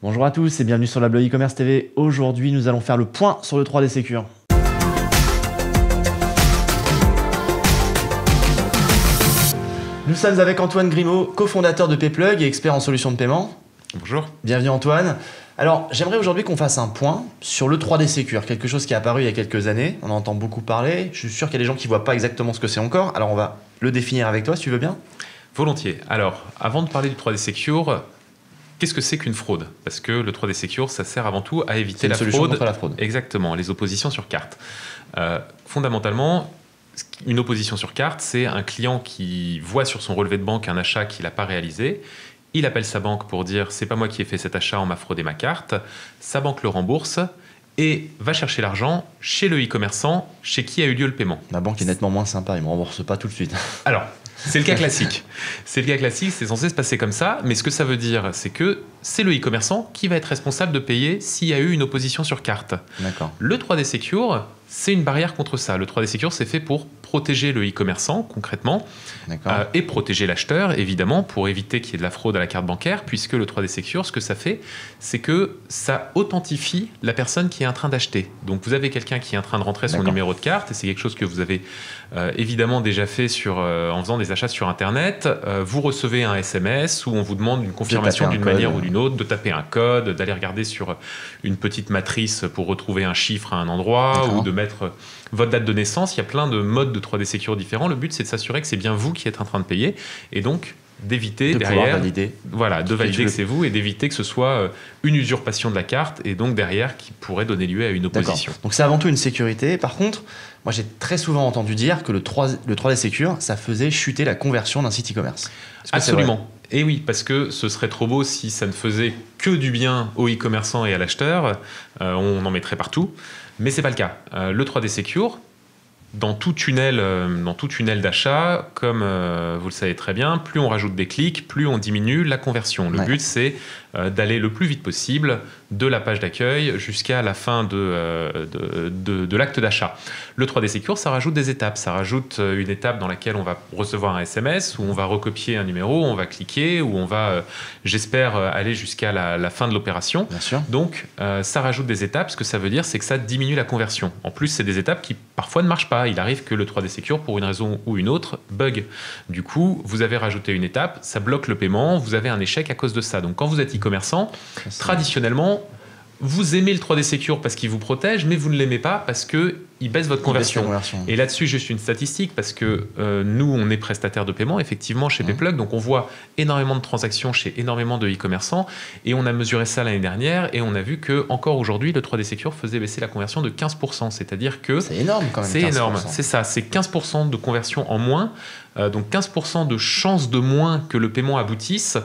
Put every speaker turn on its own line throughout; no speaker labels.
Bonjour à tous et bienvenue sur la blog e-commerce TV. Aujourd'hui, nous allons faire le point sur le 3D Secure. Nous sommes avec Antoine Grimaud, cofondateur de Payplug et expert en solutions de paiement.
Bonjour.
Bienvenue Antoine. Alors, j'aimerais aujourd'hui qu'on fasse un point sur le 3D Secure, quelque chose qui est apparu il y a quelques années. On en entend beaucoup parler. Je suis sûr qu'il y a des gens qui ne voient pas exactement ce que c'est encore. Alors, on va le définir avec toi, si tu veux bien.
Volontiers. Alors, avant de parler du 3D Secure, qu'est-ce que c'est qu'une fraude? Parce que le 3D Secure, ça sert avant tout à éviter la fraude.
Contre la fraude.
Exactement, les oppositions sur carte. Fondamentalement, une opposition sur carte, c'est un client qui voit sur son relevé de banque un achat qu'il n'a pas réalisé. Il appelle sa banque pour dire « c'est pas moi qui ai fait cet achat, on m'a fraudé ma carte ». Sa banque le rembourse et va chercher l'argent chez le e-commerçant chez qui a eu lieu le paiement.
Ma banque est nettement moins sympa, il ne me rembourse pas tout de suite.
Alors, c'est le cas classique. C'est le cas classique, c'est censé se passer comme ça, mais ce que ça veut dire, c'est que c'est le e-commerçant qui va être responsable de payer s'il y a eu une opposition sur carte.
D'accord.
Le 3D Secure, c'est une barrière contre ça. Le 3D Secure, c'est fait pour protéger le e-commerçant, concrètement, et protéger l'acheteur, évidemment, pour éviter qu'il y ait de la fraude à la carte bancaire, puisque le 3D Secure, ce que ça fait, c'est que ça authentifie la personne qui est en train d'acheter. Donc, vous avez quelqu'un qui est en train de rentrer son numéro de carte, et c'est quelque chose que vous avez évidemment déjà fait en faisant des achats sur Internet. Vous recevez un SMS où on vous demande une confirmation d'une manière ou d'une autre, de taper un code, d'aller regarder sur une petite matrice pour retrouver un chiffre à un endroit, ou de mettre votre date de naissance. Il y a plein de modes de 3D Secure différents. Le but, c'est de s'assurer que c'est bien vous qui êtes en train de payer, et donc d'éviter derrière,
valider.
Voilà, de valider que c'est vous et d'éviter que ce soit une usurpation de la carte et donc derrière qui pourrait donner lieu à une opposition.
Donc c'est avant tout une sécurité. Par contre, moi j'ai très souvent entendu dire que le 3D Secure, ça faisait chuter la conversion d'un site e-commerce.
Absolument. Et oui, parce que ce serait trop beau si ça ne faisait que du bien aux e-commerçants et à l'acheteur. On en mettrait partout. Mais ce n'est pas le cas. Le 3D Secure, dans tout tunnel d'achat, comme vous le savez très bien, plus on rajoute des clics, plus on diminue la conversion. Le but, c'est d'aller le plus vite possible de la page d'accueil jusqu'à la fin de l'acte d'achat. Le 3D Secure, ça rajoute des étapes. Ça rajoute une étape dans laquelle on va recevoir un SMS, où on va recopier un numéro, on va cliquer, où on va, j'espère, aller jusqu'à la fin de l'opération.
Bien sûr.
Donc, ça rajoute des étapes. Ce que ça veut dire, c'est que ça diminue la conversion. En plus, c'est des étapes qui parfois ne marchent pas. Il arrive que le 3D Secure, pour une raison ou une autre, bug. Du coup, vous avez rajouté une étape, ça bloque le paiement, vous avez un échec à cause de ça. Donc, quand vous êtes e-commerçant, traditionnellement, vous aimez le 3D Secure parce qu'il vous protège, mais vous ne l'aimez pas parce qu'il baisse votre conversion. Et là-dessus, juste une statistique, parce que nous, on est prestataire de paiement, effectivement, chez Payplug, donc on voit énormément de transactions chez énormément de e-commerçants, et on a mesuré ça l'année dernière, et on a vu que encore aujourd'hui, le 3D Secure faisait baisser la conversion de 15%, c'est-à-dire que...
C'est énorme quand même.
C'est énorme, c'est ça, c'est 15% de conversion en moins, donc 15% de chances de moins que le paiement aboutisse,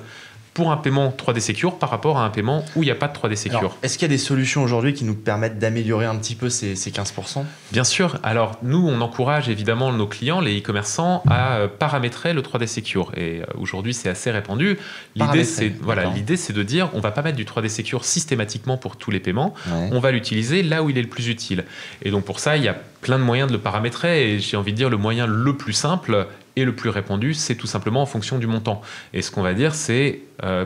pour un paiement 3D Secure par rapport à un paiement où il n'y a pas de 3D Secure.
Est-ce qu'il y a des solutions aujourd'hui qui nous permettent d'améliorer un petit peu ces 15%?
Bien sûr. Alors, nous, on encourage évidemment nos clients, les e-commerçants, à paramétrer le 3D Secure. Et aujourd'hui, c'est assez répandu. L'idée, c'est de dire, on ne va pas mettre du 3D Secure systématiquement pour tous les paiements. On va l'utiliser là où il est le plus utile. Et donc, pour ça, il y a plein de moyens de le paramétrer. Et j'ai envie de dire, le moyen le plus simple et le plus répandu, c'est tout simplement en fonction du montant. Et ce qu'on va dire, c'est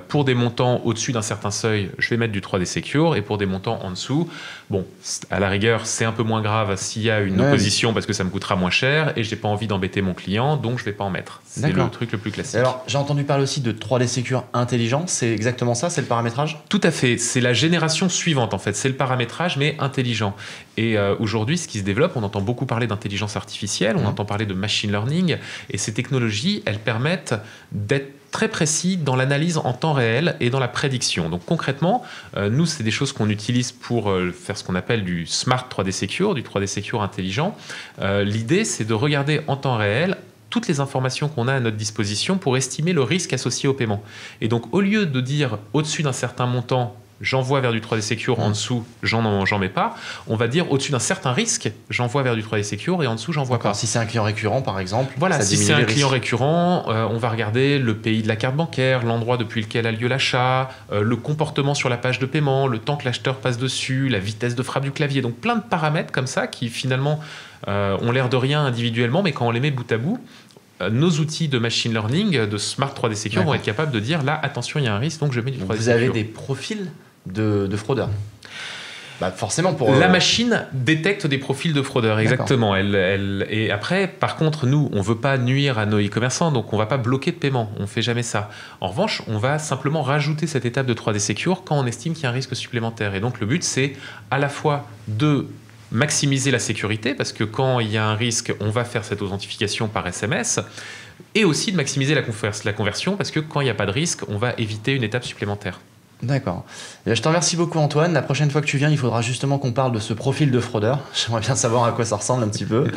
pour des montants au-dessus d'un certain seuil, je vais mettre du 3D Secure, et pour des montants en dessous, bon, à la rigueur, c'est un peu moins grave s'il y a une opposition parce que ça me coûtera moins cher et j'ai pas envie d'embêter mon client, donc je vais pas en mettre. C'est le truc le plus classique.
Alors, j'ai entendu parler aussi de 3D Secure intelligent, c'est exactement ça, c'est le paramétrage?
Tout à fait, c'est la génération suivante en fait, c'est le paramétrage mais intelligent. Et aujourd'hui, ce qui se développe, on entend beaucoup parler d'intelligence artificielle, on entend parler de machine learning, et ces technologies, elles permettent d'être très précis dans l'analyse en temps réel et dans la prédiction. Donc concrètement, nous, c'est des choses qu'on utilise pour faire ce qu'on appelle du Smart 3D Secure, du 3D Secure intelligent. L'idée, c'est de regarder en temps réel toutes les informations qu'on a à notre disposition pour estimer le risque associé au paiement. Et donc, au lieu de dire au-dessus d'un certain montant, j'envoie vers du 3D Secure, en dessous, j'en mets pas. On va dire au-dessus d'un certain risque, j'envoie vers du 3D Secure et en dessous, j'envoie pas.
Si c'est un client récurrent, par exemple,
voilà, si c'est un client récurrent, on va regarder le pays de la carte bancaire, l'endroit depuis lequel a lieu l'achat, le comportement sur la page de paiement, le temps que l'acheteur passe dessus, la vitesse de frappe du clavier. Donc plein de paramètres comme ça qui finalement ont l'air de rien individuellement, mais quand on les met bout à bout, nos outils de machine learning, de Smart 3D Secure vont être capables de dire là, attention, il y a un risque, donc je mets du 3D Secure.
Vous avez des profils de fraudeurs. Bah forcément pour...
La machine détecte des profils de fraudeurs, exactement. Et après, par contre, nous, on ne veut pas nuire à nos e-commerçants, donc on ne va pas bloquer de paiement. On ne fait jamais ça. En revanche, on va simplement rajouter cette étape de 3D Secure quand on estime qu'il y a un risque supplémentaire. Et donc le but, c'est à la fois de maximiser la sécurité, parce que quand il y a un risque, on va faire cette authentification par SMS, et aussi de maximiser la conversion, parce que quand il n'y a pas de risque, on va éviter une étape supplémentaire.
D'accord. Je te remercie beaucoup Antoine. La prochaine fois que tu viens, il faudra justement qu'on parle de ce profil de fraudeur. J'aimerais bien savoir à quoi ça ressemble un petit peu.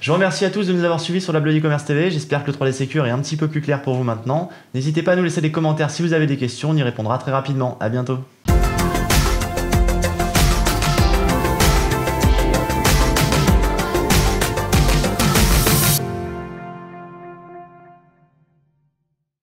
Je vous remercie à tous de nous avoir suivis sur la Bleu e-commerce TV. J'espère que le 3D Secure est un petit peu plus clair pour vous maintenant. N'hésitez pas à nous laisser des commentaires si vous avez des questions. On y répondra très rapidement. À bientôt.